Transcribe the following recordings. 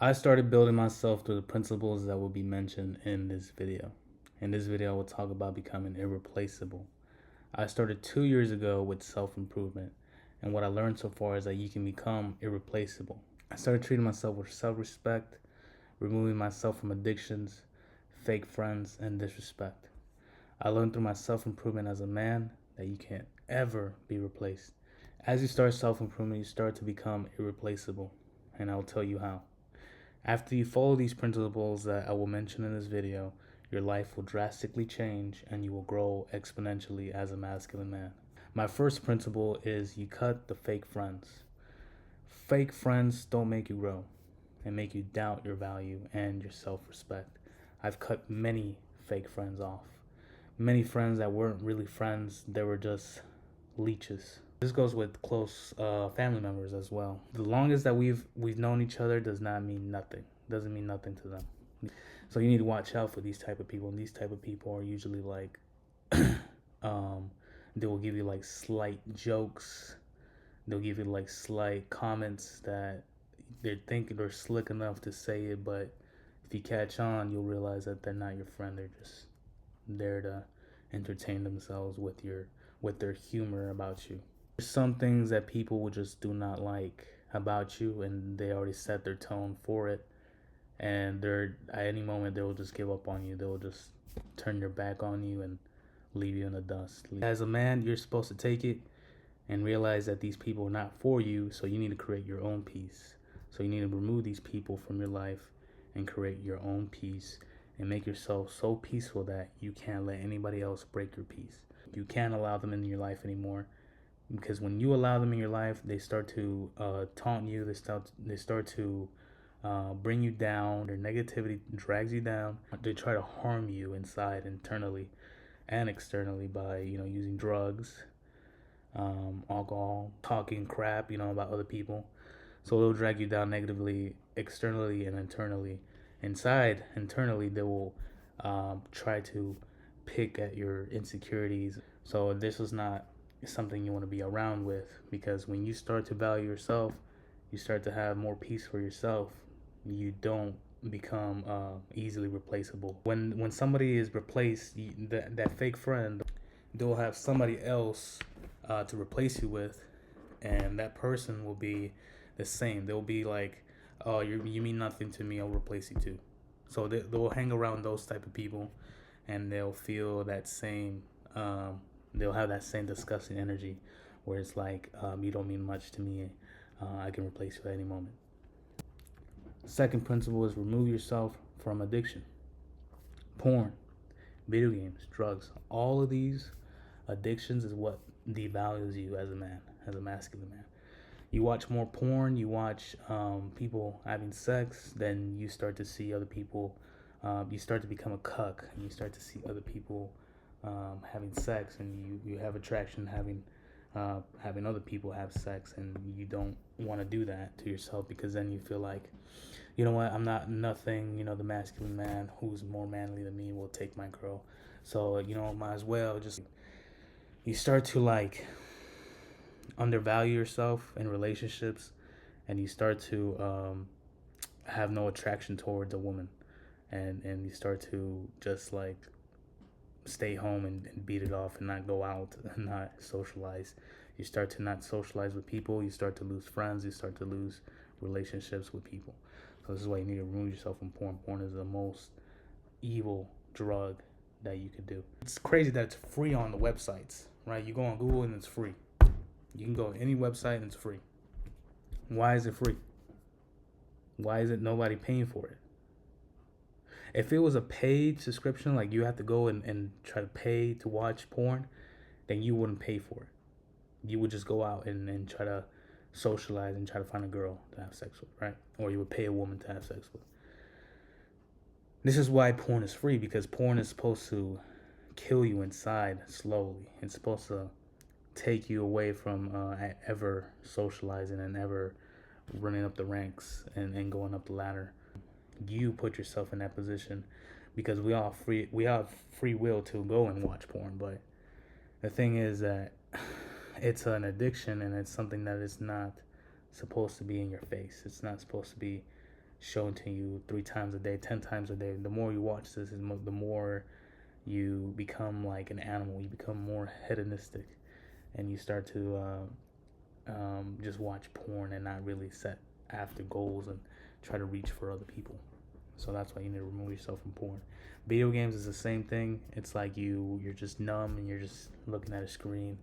I started building myself through the principles that will be mentioned in this video. In this video, I will talk about becoming irreplaceable. I started 2 years ago with self-improvement, and what I learned so far is that you can become irreplaceable. I started treating myself with self-respect, removing myself from addictions, fake friends, and disrespect. I learned through my self-improvement as a man that you can't ever be replaced. As you start self-improvement, you start to become irreplaceable, and I'll tell you how. After you follow these principles that I will mention in this video, your life will drastically change and you will grow exponentially as a masculine man. My first principle is you cut the fake friends. Fake friends don't make you grow and make you doubt your value and your self-respect. I've cut many fake friends off. Many friends that weren't really friends, they were just leeches. This goes with close family members as well. The longest that we've known each other does not mean nothing. Doesn't mean nothing to them. So you need to watch out for these type of people. And these type of people are usually like, they will give you like slight jokes. They'll give you like slight comments that they're thinking they're slick enough to say it, but if you catch on, you'll realize that they're not your friend. They're just there to entertain themselves with their humor about you. There's some things that people will just do not like about you, and they already set their tone for it, and they're at any moment they will just give up on you. They will just turn their back on you and leave you in the dust. As a man, you're supposed to take it and realize that these people are not for you, so you need to create your own peace. So you need to remove these people from your life and create your own peace and make yourself so peaceful that you can't let anybody else break your peace. You can't allow them in your life anymore, because when you allow them in your life, they start to taunt you. They start to bring you down. Their negativity drags you down. They try to harm you inside, internally, and externally by using drugs, alcohol, talking crap about other people. So they'll drag you down negatively, externally and internally. Internally, they will try to pick at your insecurities. So this is not something you want to be around with, because when you start to value yourself, you start to have more peace for yourself. You don't become easily replaceable. When somebody is replaced, that fake friend, they'll have somebody else to replace you with, and that person will be the same. They'll be like, oh, you mean nothing to me, I'll replace you too. So they'll hang around those type of people, and they'll feel that same they'll have that same disgusting energy where it's like, you don't mean much to me, I can replace you at any moment. Second principle is remove yourself from addiction. Porn, video games, drugs, all of these addictions is what devalues you as a man, as a masculine man. You watch more porn, you watch people having sex, then you start to see other people, you start to become a cuck, and you start to see other people having sex, and you have attraction having other people have sex, and you don't want to do that to yourself, because then you feel like, you know what, I'm not nothing, the masculine man who's more manly than me will take my girl. So, might as well just, you start to like undervalue yourself in relationships, and you start to have no attraction towards a woman, and you start to just like stay home and beat it off and not go out and not socialize. You start to not socialize with people. You start to lose friends. You start to lose relationships with people. So this is why you need to remove yourself from porn. Porn is the most evil drug that you could do. It's crazy that it's free on the websites, right? You go on Google and it's free. You can go to any website and it's free. Why is it free? Why is it nobody paying for it? If it was a paid subscription, like you have to go and try to pay to watch porn, then you wouldn't pay for it. You would just go out and try to socialize and try to find a girl to have sex with, right? Or you would pay a woman to have sex with. This is why porn is free, because porn is supposed to kill you inside slowly. It's supposed to take you away from ever socializing and ever running up the ranks and going up the ladder. You put yourself in that position, because we have free will to go and watch porn, but the thing is that it's an addiction, and it's something that is not supposed to be in your face. It's not supposed to be shown to you 3 times a day, 10 times a day. The more you watch this, the more you become like an animal. You become more hedonistic, and you start to just watch porn and not really set after goals and try to reach for other people. So that's why you need to remove yourself from porn. Video games is the same thing. It's like you're just numb and you're just looking at a screen,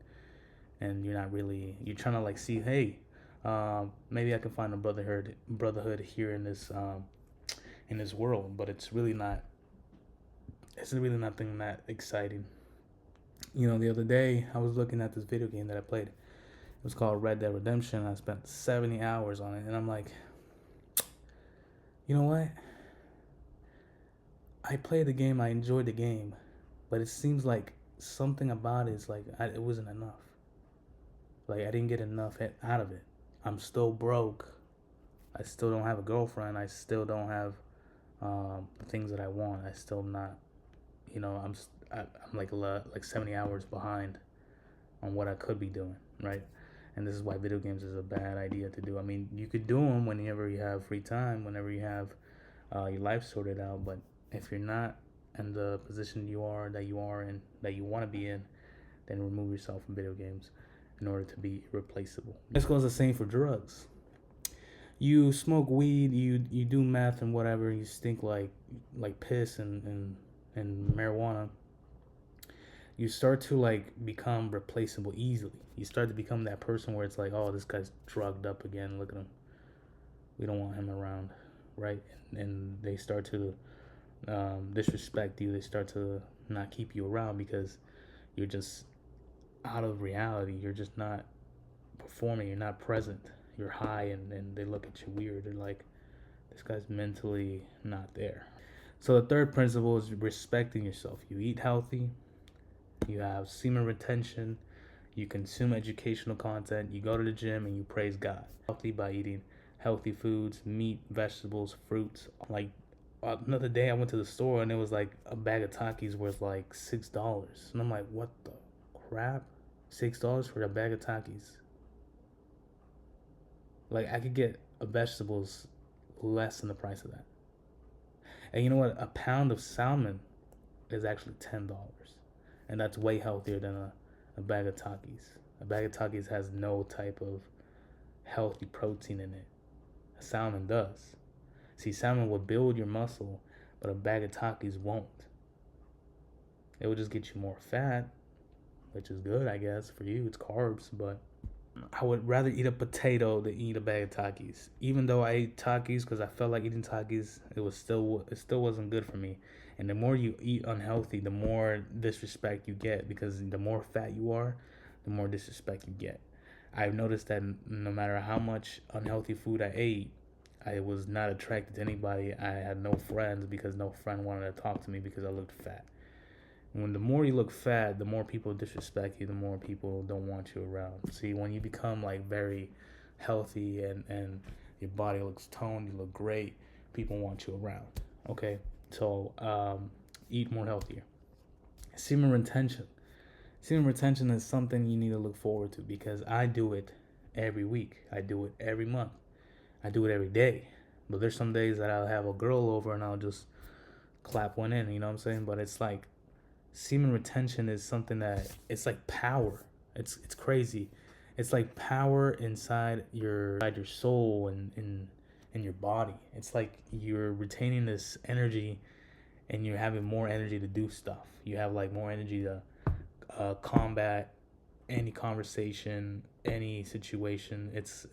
and you're trying to like see, hey, maybe I can find a brotherhood here in this world, but it's really not. It's really nothing that exciting. The other day I was looking at this video game that I played. It was called Red Dead Redemption. I spent 70 hours on it, and I'm like, you know what? I played the game, I enjoyed the game, but it seems like something about it is like it wasn't enough. Like I didn't get enough out of it. I'm still broke. I still don't have a girlfriend. I still don't have the things that I want. I still not, I'm like 70 hours behind on what I could be doing, right? And this is why video games is a bad idea to do. I mean, you could do them whenever you have free time, whenever you have your life sorted out, but if you're not in the position you are in, that you want to be in, then remove yourself from video games in order to be irreplaceable. This goes the same for drugs. You smoke weed, you do meth and whatever, you stink like piss and marijuana. You start to like become replaceable easily. You start to become that person where it's like, oh, this guy's drugged up again. Look at him. We don't want him around, right? And they start to disrespect you. They start to not keep you around because you're just out of reality. You're just not performing. You're not present. You're high, and they look at you weird. They're like, this guy's mentally not there. So the third principle is respecting yourself. You eat healthy. You have semen retention. You consume educational content. You go to the gym and you praise God. Healthy by eating healthy foods, meat, vegetables, fruits. Like another day I went to the store and it was like a bag of Takis worth like $6. And I'm like, what the crap? $6 for a bag of Takis. Like I could get vegetables less than the price of that. And you know what? A pound of salmon is actually $10. And that's way healthier than a bag of Takis. A bag of Takis has no type of healthy protein in it. A salmon does. See, salmon will build your muscle, but a bag of Takis won't. It will just get you more fat, which is good, I guess, for you. It's carbs, but I would rather eat a potato than eat a bag of Takis. Even though I ate Takis because I felt like eating Takis, it still wasn't good for me. And the more you eat unhealthy, the more disrespect you get, because the more fat you are, the more disrespect you get. I've noticed that no matter how much unhealthy food I ate, I was not attracted to anybody. I had no friends because no friend wanted to talk to me because I looked fat. When the more you look fat, the more people disrespect you, the more people don't want you around. See, when you become like very healthy and your body looks toned, you look great, people want you around. Okay? So eat more healthier. Semen retention. Semen retention is something you need to look forward to because I do it every week. I do it every month. I do it every day. But there's some days that I'll have a girl over and I'll just clap one in, you know what I'm saying? But it's like semen retention is something that it's like power. It's crazy. It's like power inside your soul and in your body. It's like you're retaining this energy and you're having more energy to do stuff. You have like more energy to combat any conversation, any situation. It's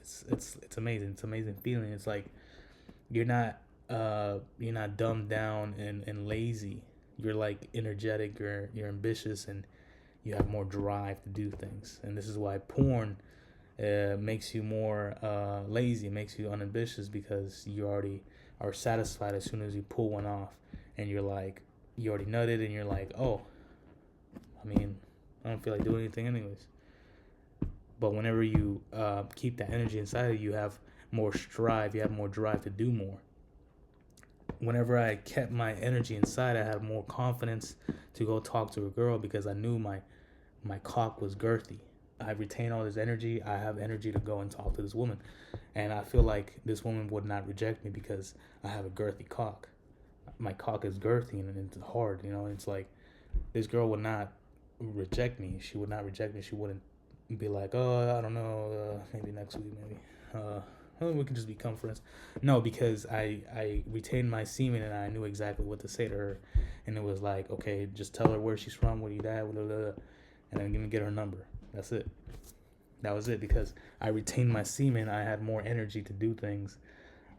amazing. It's an amazing feeling. It's like you're not dumbed down and lazy. You're like energetic, you're ambitious, and you have more drive to do things. And this is why porn makes you more lazy, makes you unambitious, because you already are satisfied as soon as you pull one off, and you're like, you already nutted, and you're like, oh, I mean, I don't feel like doing anything anyways. But whenever you keep that energy inside of you, you have more strive, you have more drive to do more. Whenever I kept my energy inside, I had more confidence to go talk to a girl because I knew my cock was girthy. I retain all this energy. I have energy to go and talk to this woman. And I feel like this woman would not reject me because I have a girthy cock. My cock is girthy and it's hard, It's like this girl would not reject me. She would not reject me. She wouldn't be like, oh, I don't know, maybe next week, maybe. We can just become friends. No, because I retained my semen and I knew exactly what to say to her. And it was like, okay, just tell her where she's from, what you at, blah, blah, blah, and I'm going to get her number. That's it. That was it because I retained my semen. I had more energy to do things.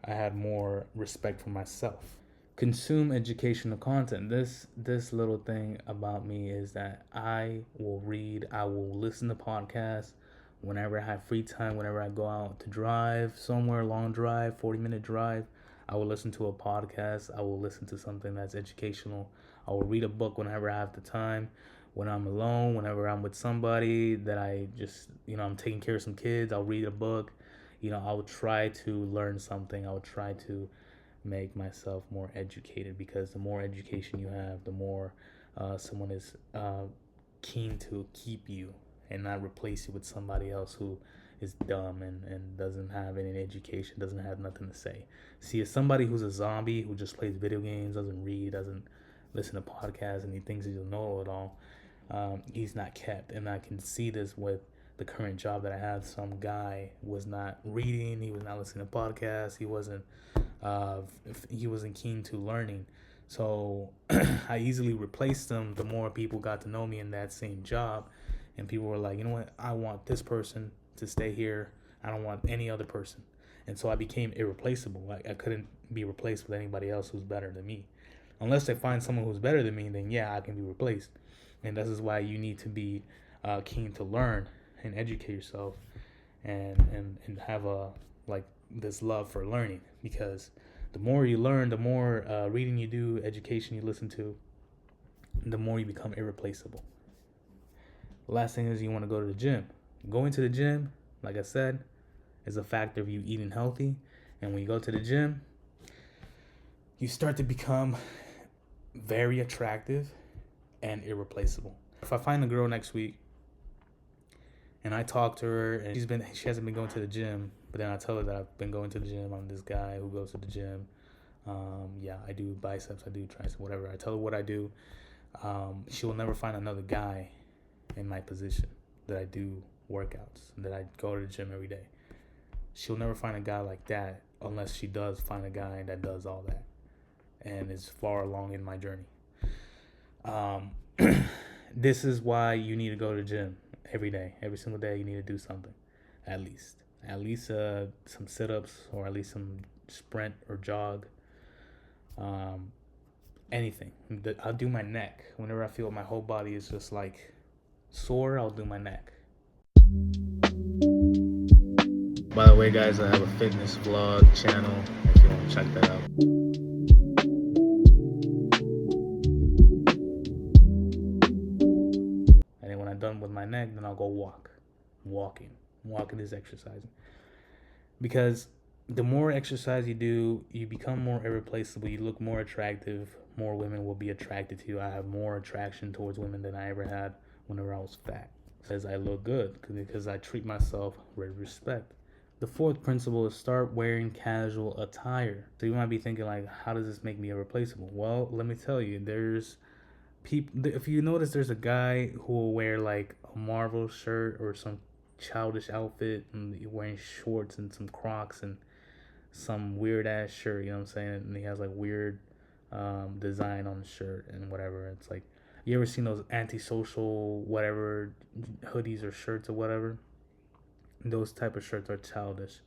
I had more respect for myself. Consume educational content. This little thing about me is that I will read, I will listen to podcasts whenever I have free time, whenever I go out to drive somewhere, long drive, 40-minute drive. I will listen to a podcast. I will listen to something that's educational. I will read a book whenever I have the time. When I'm alone, whenever I'm with somebody that I just, I'm taking care of some kids, I'll read a book. I will try to learn something. I will try to make myself more educated because the more education you have, the more someone is keen to keep you and not replace you with somebody else who is dumb and doesn't have any education, doesn't have nothing to say. See, as somebody who's a zombie who just plays video games, doesn't read, doesn't listen to podcasts, and he thinks he'll know it all, he's not kept. And I can see this with the current job that I have. Some guy was not reading, he was not listening to podcasts, he wasn't keen to learning. So I easily replaced them. The more people got to know me in that same job, and people were like, you know what, I want this person to stay here. I don't want any other person. And so I became irreplaceable. I couldn't be replaced with anybody else who's better than me. Unless they find someone who's better than me, then yeah, I can be replaced. And this is why you need to be keen to learn and educate yourself and have this love for learning, because the more you learn, the more reading you do, education you listen to, the more you become irreplaceable. The last thing is you want to go to the gym. Going to the gym, like I said, is a factor of you eating healthy. And when you go to the gym, you start to become very attractive and irreplaceable. If I find a girl next week and I talk to her and she hasn't been going to the gym, but then I tell her that I've been going to the gym, I'm this guy who goes to the gym. I do biceps, I do triceps, whatever. I tell her what I do. She will never find another guy in my position that I do workouts, that I go to the gym every day. She'll never find a guy like that unless she does find a guy that does all that and is far along in my journey. This is why you need to go to the gym every day. Every single day you need to do something. At least some sit-ups, or at least some sprint or jog. Anything. I'll do my neck. Whenever I feel my whole body is just like sore, I'll do my neck. By the way, guys, I have a fitness vlog channel if you want to check that out. And then when I'm done with my neck, then I'll go walk. Walking is exercising. Because the more exercise you do, you become more irreplaceable. You look more attractive. More women will be attracted to you. I have more attraction towards women than I ever had whenever I was fat. Because I look good, because I treat myself with respect. The fourth principle is start wearing casual attire. So you might be thinking, like, how does this make me irreplaceable? Well, let me tell you, there's people. If you notice, there's a guy who will wear like a Marvel shirt or some childish outfit and wearing shorts and some Crocs and some weird ass shirt, you know what I'm saying? And he has like weird design on the shirt and whatever. It's like, you ever seen those antisocial whatever hoodies or shirts or whatever? Those type of shirts are childish.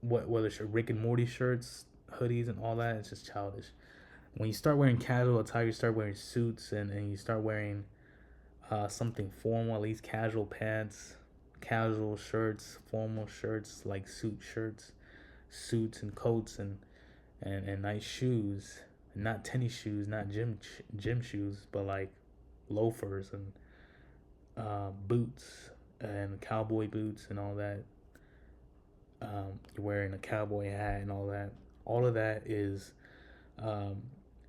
Whether it's Rick and Morty shirts, hoodies, and all that, it's just childish. When you start wearing casual attire, you start wearing suits and you start wearing something formal, at least casual pants, casual shirts, formal shirts, like suits and coats and nice shoes, not tennis shoes, not gym shoes, but like loafers and boots and cowboy boots and all that. You're wearing a cowboy hat and all that. All of that is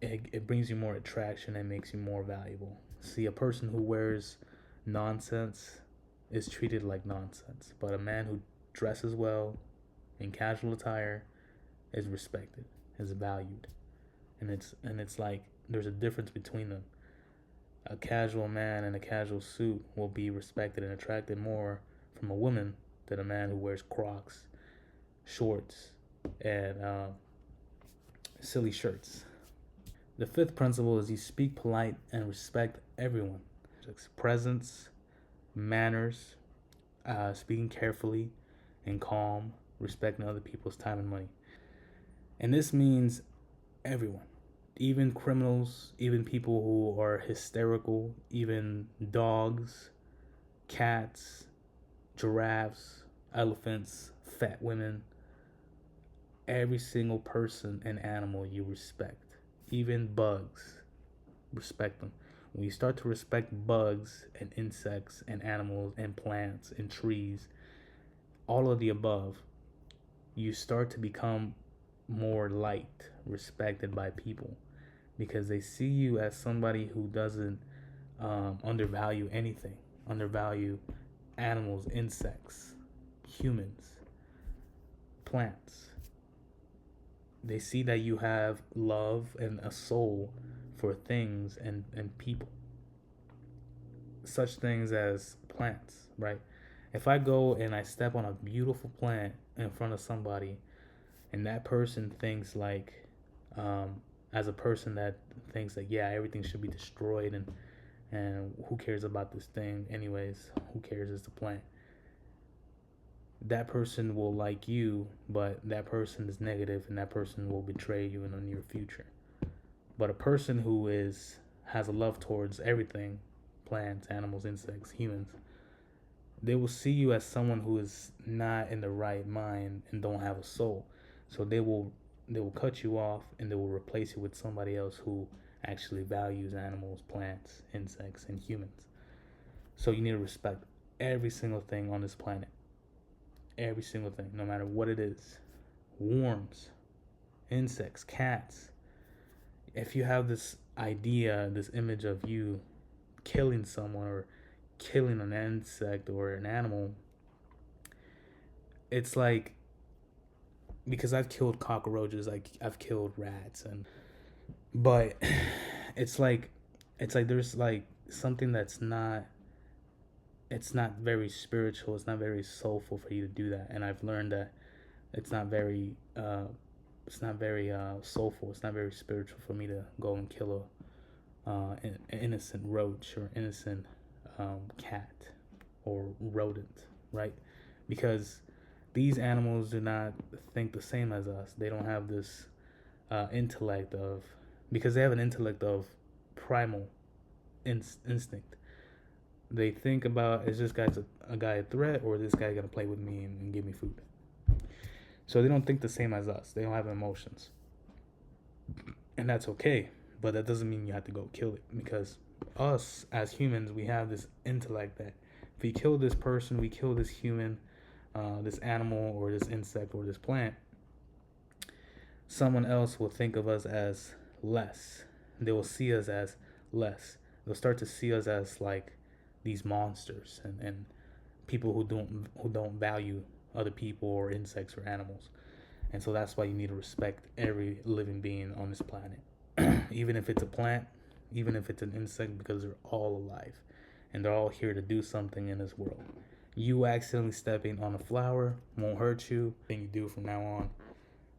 it brings you more attraction and makes you more valuable. See, a person who wears nonsense is treated like nonsense. But a man who dresses well in casual attire is respected, is valued. And it's like there's a difference between them. A casual man in a casual suit will be respected and attracted more from a woman than a man who wears Crocs, shorts, and silly shirts. The fifth principle is you speak polite and respect everyone. Presence, manners, speaking carefully and calm, respecting other people's time and money. And this means everyone, even criminals, even people who are hysterical, even dogs, cats, giraffes, elephants, fat women, every single person and animal you respect, even bugs, respect them. When you start to respect bugs and insects and animals and plants and trees, all of the above, you start to become more liked, respected by people because they see you as somebody who doesn't undervalue anything, undervalue animals, insects, humans, plants. They see that you have love and a soul for things and people. Such things as plants, right? If I go and I step on a beautiful plant in front of somebody and that person thinks like, as a person that thinks like, yeah, everything should be destroyed and who cares about this thing anyways, who cares, it's the plant, that person will like you, but that person is negative and that person will betray you in the near future. But a person who has a love towards everything, plants, animals, insects, humans, they will see you as someone who is not in the right mind and don't have a soul. So they will cut you off and they will replace you with somebody else who actually values animals, plants, insects, and humans. So you need to respect every single thing on this planet. Every single thing, no matter what it is. Worms, insects, cats. If you have this idea, this image of you killing someone or killing an insect or an animal, it's like, because I've killed cockroaches, I've killed rats, but it's like there's like something that's not, it's not very spiritual, it's not very soulful for you to do that. And I've learned that it's not very soulful, it's not very spiritual for me to go and kill an innocent roach or innocent cat or rodent, right? Because these animals do not think the same as us. They don't have this intellect of, because they have an intellect of primal instinct. They think about, is this guy's a guy a threat, or is this guy gonna play with me and give me food? So they don't think the same as us. They don't have emotions, and that's okay. But that doesn't mean you have to go kill it, because us as humans, we have this intellect that if we kill this person, we kill this human, this animal, or this insect, or this plant, someone else will think of us as less. They will see us as less. They'll start to see us as like these monsters and people who don't value other people or insects or animals. And so that's why you need to respect every living being on this planet. Even if it's a plant, even if it's an insect, because they're all alive and they're all here to do something in this world. You accidentally stepping on a flower won't hurt you. Thing you do from now on,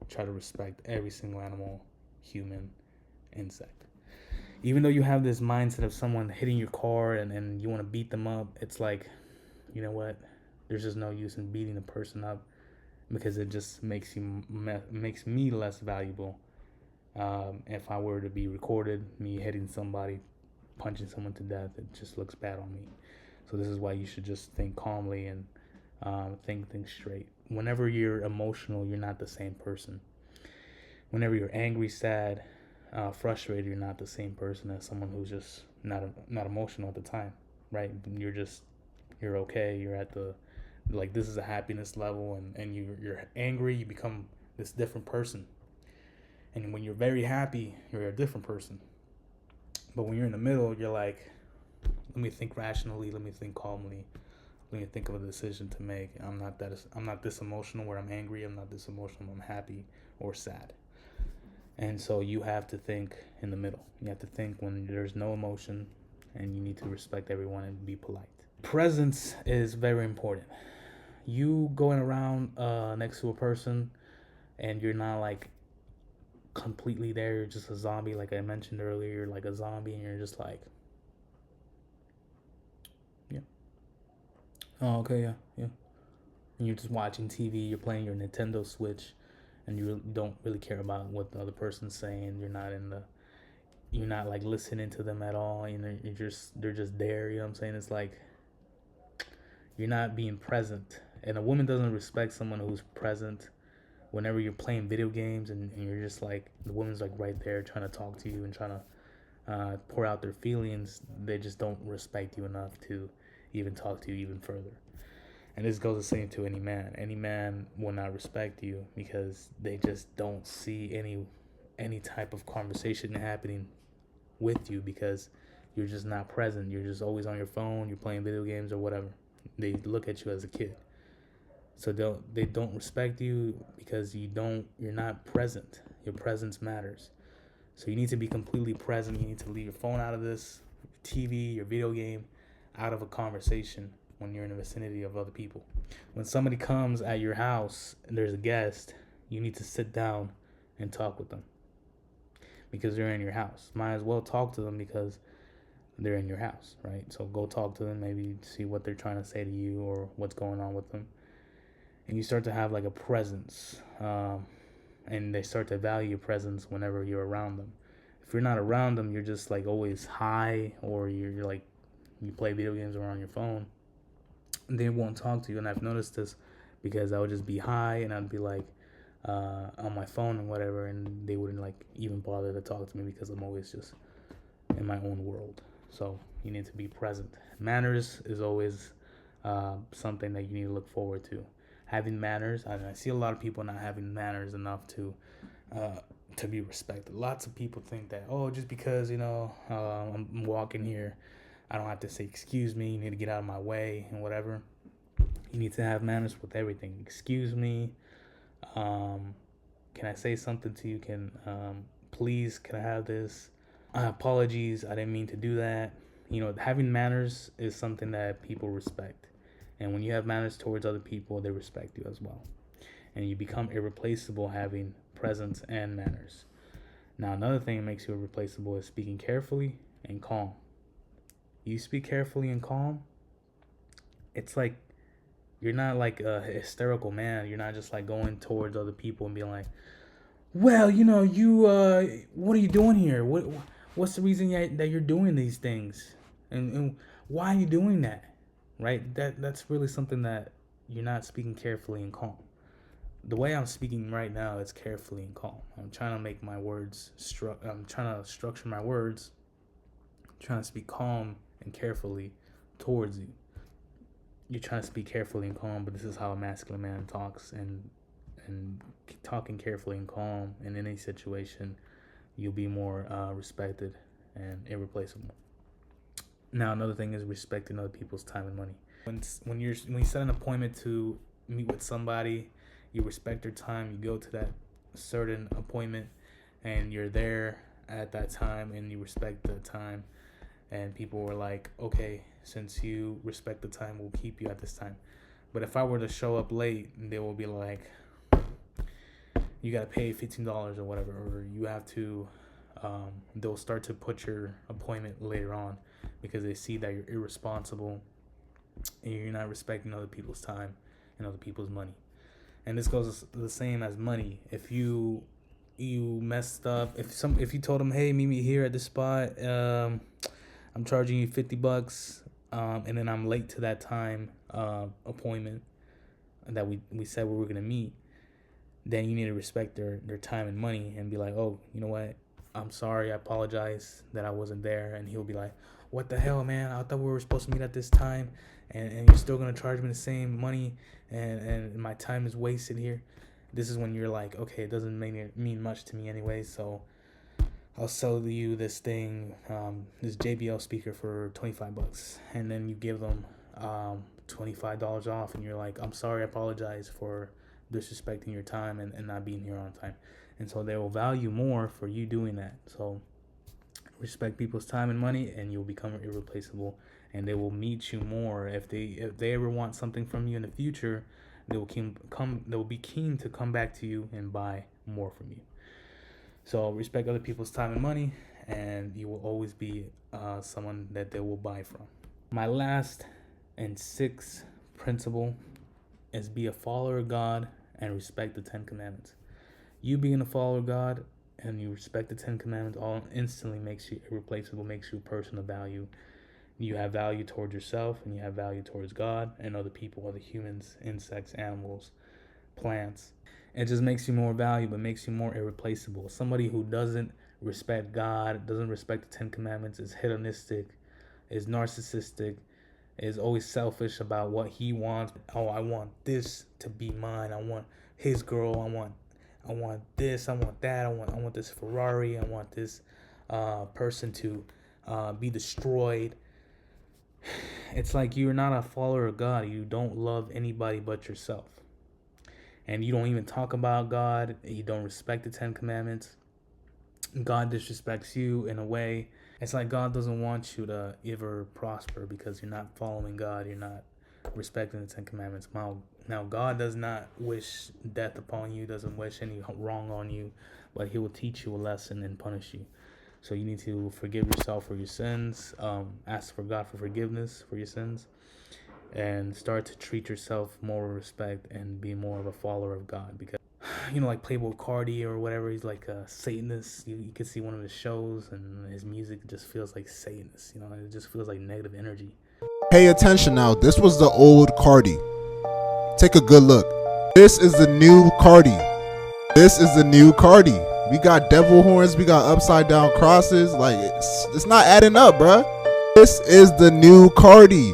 try to respect every single animal, human, insect. Even though you have this mindset of someone hitting your car and you want to beat them up, it's like, you know what? There's just no use in beating a person up, because it just makes me less valuable. If I were to be recorded, me hitting somebody, punching someone to death, it just looks bad on me. So this is why you should just think calmly and think things straight. Whenever you're emotional, you're not the same person. Whenever you're angry, sad, frustrated, you're not the same person as someone who's just not emotional at the time, right? You're okay. You're at the, like, this is a happiness level, and you're angry, you become this different person. And when you're very happy, you're a different person. But when you're in the middle, you're like, let me think rationally, let me think calmly, when you think of a decision to make. I'm not this emotional where I'm angry. I'm not this emotional when I'm happy or sad. And so you have to think in the middle. You have to think when there's no emotion, and you need to respect everyone and be polite. Presence is very important. You going around next to a person and you're not like completely there, you're just a zombie, like I mentioned earlier. You're like a zombie and you're just like, yeah, oh, okay, yeah, yeah. And you're just watching TV, you're playing your Nintendo Switch, and you don't really care about what the other person's saying. You're not like listening to them at all. You know, they're just there. You know what I'm saying? It's like you're not being present, and a woman doesn't respect someone who's present. Whenever you're playing video games and you're just like, the woman's like right there trying to talk to you and trying to pour out their feelings, they just don't respect you enough to even talk to you even further. And this goes the same to any man. Any man will not respect you because they just don't see any type of conversation happening with you, because you're just not present. You're just always on your phone, you're playing video games or whatever. They look at you as a kid. So they don't respect you because you're not present. Your presence matters. So you need to be completely present. You need to leave your phone out of this, TV, your video game, out of a conversation when you're in the vicinity of other people. When somebody comes at your house and there's a guest, you need to sit down and talk with them because they're in your house. Might as well talk to them because they're in your house, right? So go talk to them, maybe see what they're trying to say to you or what's going on with them. And you start to have like a presence, and they start to value your presence whenever you're around them. If you're not around them, you're just like always high, or you're like, you play video games or on your phone, they won't talk to you. And I've noticed this because I would just be high and I'd be like on my phone and whatever, and they wouldn't like even bother to talk to me because I'm always just in my own world. So you need to be present. Manners is always something that you need to look forward to. Having manners, I see a lot of people not having manners enough to be respected. Lots of people think that, oh, just because, I'm walking here, I don't have to say excuse me, you need to get out of my way and whatever. You need to have manners with everything. Excuse me, can I say something to you? Please, can I have this? Apologies, I didn't mean to do that. Having manners is something that people respect. And when you have manners towards other people, they respect you as well. And you become irreplaceable having presence and manners. Now, another thing that makes you irreplaceable is speaking carefully and calm. You speak carefully and calm, it's like you're not like a hysterical man. You're not just like going towards other people and being like, well, what are you doing here? What's the reason that you're doing these things? And why are you doing that? Right? That's really something that you're not speaking carefully and calm. The way I'm speaking right now, it's carefully and calm. I'm trying to make my words I'm trying to structure my words. I'm trying to speak calm and carefully towards you. You're trying to speak carefully and calm, but this is how a masculine man talks, and talking carefully and calm in any situation, you'll be more respected and irreplaceable. Now, another thing is respecting other people's time and money. When you set an appointment to meet with somebody, you respect their time. You go to that certain appointment, and you're there at that time, and you respect the time. And people were like, okay, since you respect the time, we'll keep you at this time. But if I were to show up late, they will be like, you got to pay $15 or whatever, or you have to, they'll start to put your appointment later on because they see that you're irresponsible and you're not respecting other people's time and other people's money. And this goes the same as money. If you messed up, if you told them, hey, meet me here at this spot, I'm charging you $50, and then I'm late to that time appointment that we said we were gonna meet, then you need to respect their time and money and be like, oh, you know what? I'm sorry, I apologize that I wasn't there. And he'll be like, what the hell, man? I thought we were supposed to meet at this time, and you're still gonna charge me the same money, and my time is wasted here. This is when you're like, okay, it doesn't mean much to me anyway, so I'll sell you this thing, this JBL speaker for $25, and then you give them $25 off, and you're like, I'm sorry, I apologize for disrespecting your time and not being here on time. And so they will value more for you doing that. So respect people's time and money, and you'll become irreplaceable. And they will meet you more if they ever want something from you in the future. They will be keen to come back to you and buy more from you. So respect other people's time and money, and you will always be someone that they will buy from. My last and sixth principle is be a follower of God and respect the 10 Commandments. You being a follower of God and you respect the 10 Commandments all instantly makes you irreplaceable, makes you a person of value. You have value towards yourself, and you have value towards God and other people, other humans, insects, animals, plants. It just makes you more valuable, makes you more irreplaceable. Somebody who doesn't respect God, doesn't respect the 10 Commandments, is hedonistic, is narcissistic, is always selfish about what he wants. Oh, I want this to be mine. I want his girl. I want this. I want that. I want this Ferrari. I want this person to be destroyed. It's like you're not a follower of God. You don't love anybody but yourself. And you don't even talk about God. You don't respect the 10 Commandments. God disrespects you in a way. It's like God doesn't want you to ever prosper because you're not following God. You're not respecting the 10 Commandments. Now, God does not wish death upon you, doesn't wish any wrong on you, but he will teach you a lesson and punish you. So you need to forgive yourself for your sins, ask for God for forgiveness for your sins, and start to treat yourself more with respect and be more of a follower of God. Because, like Playboy Cardi or whatever, he's like a Satanist. You can see one of his shows, and his music just feels like Satanist. It just feels like negative energy. Pay attention now. This was the old Cardi. Take a good look. This is the new Cardi. This is the new Cardi. We got devil horns. We got upside down crosses. Like, it's not adding up, bruh. This is the new Cardi.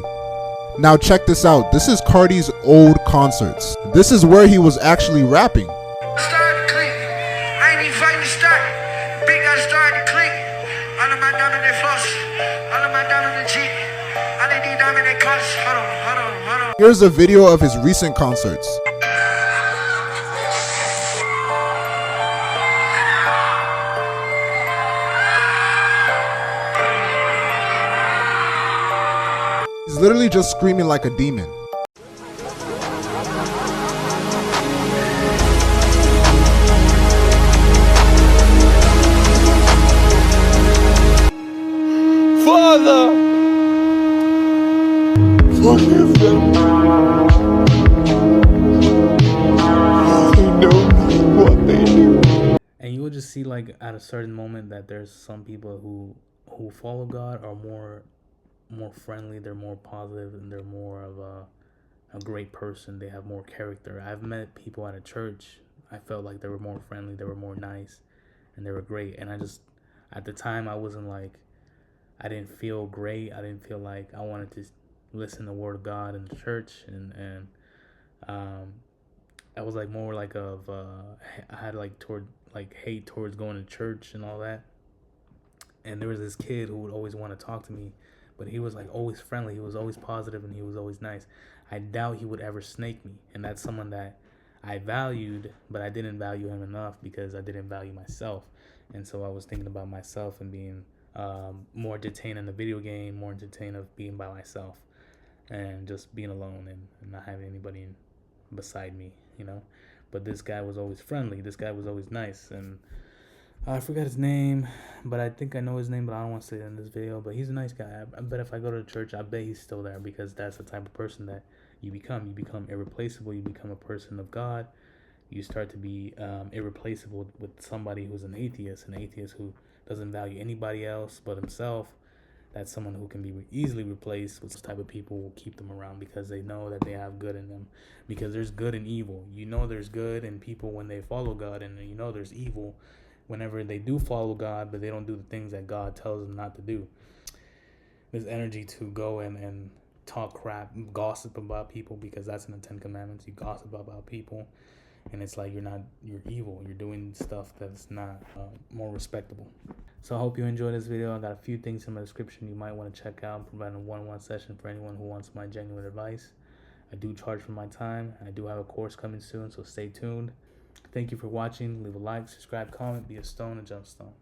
Now check this out. This is Cardi's old concerts. This is where he was actually rapping. Start to click. I ain't even fighting to start. Big guy started to click. All of my dominant floss. All of my dominant G. All of these dominant cuts. Hold on. Here's a video of his recent concerts. He's literally just screaming like a demon. Father, forgive them. They know what they do. And you will just see, like, at a certain moment that there's some people who follow God are more friendly, they're more positive, and they're more of a great person. They have more character. I've met people at a church. I felt like they were more friendly, they were more nice, and they were great. And at the time, I didn't feel great. I didn't feel like I wanted to listen to the word of God in the church, and I was like more like I had hate towards going to church and all that. And there was this kid who would always want to talk to me, but he was like always friendly. He was always positive, and he was always nice. I doubt he would ever snake me. And that's someone that I valued, but I didn't value him enough because I didn't value myself. And so I was thinking about myself and being more entertained in the video game, more entertained of being by myself and just being alone and not having anybody beside me, But this guy was always friendly. This guy was always nice. And I forgot his name, but I think I know his name, but I don't want to say it in this video. But he's a nice guy. I bet if I go to church, I bet he's still there, because that's the type of person that you become. You become irreplaceable. You become a person of God. You start to be irreplaceable with somebody who's an atheist who doesn't value anybody else but himself. That's someone who can be easily replaced. With this type of people will keep them around because they know that they have good in them. Because there's good and evil. There's good in people when they follow God, and there's evil whenever they do follow God, but they don't do the things that God tells them not to do. There's energy to go and talk crap, gossip about people, because that's in the 10 Commandments. You gossip about people, and it's like you're evil. You're doing stuff that's not more respectable. So I hope you enjoyed this video. I got a few things in my description you might want to check out. I'm providing a one-on-one session for anyone who wants my genuine advice. I do charge for my time. I do have a course coming soon, so stay tuned. Thank you for watching. Leave a like, subscribe, comment, be a stone, and gemstone.